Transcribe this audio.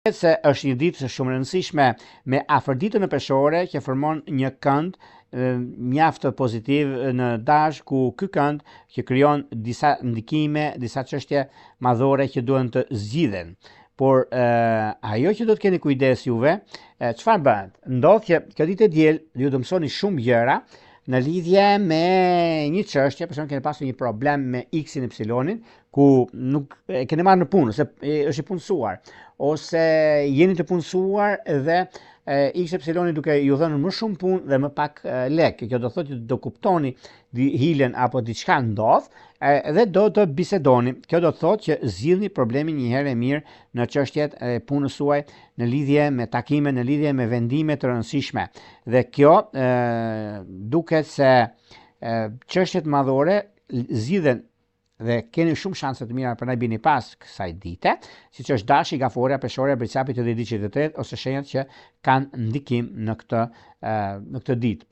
Se është një ditë shumë e rëndësishme me afërditën e peshore që formon një kënd mjaft pozitiv në dash, ku ky kënd që krijon disa ndikime, disa çështje madhore që duhen të zgjidhen. Por ajo që do të keni kujdes juve, çfarë bëhet? Ndodh që këtë ditë e diel ju do mësoni shumë gjëra në lidhje me një çështje, për shembull keni pasur një problem me X-in e Y-in, ku nuk e keni marrë në punë, ose është i punësuar, ose jeni të punësuar dhe X e Y duke ju dhënë më shumë punë dhe më pak lek. Kjo do thotë që do kuptoni hilen apo diçka ndodh dhe do të bisedoni. Kjo do thotë që zgjidhni problemin një herë e mirë në çështjet e punës suaj, në lidhje me takime, në lidhje me vendime të rëndësishme. Dhe kjo duket se çështjet madhore zgjidhen dhe keni shumë shanse të mira, prandaj bini pas kësaj dite, siç është dashi, gaforia, peshorja, bricapi, të 10-3 ose shenjat që kanë ndikim në këtë ditë.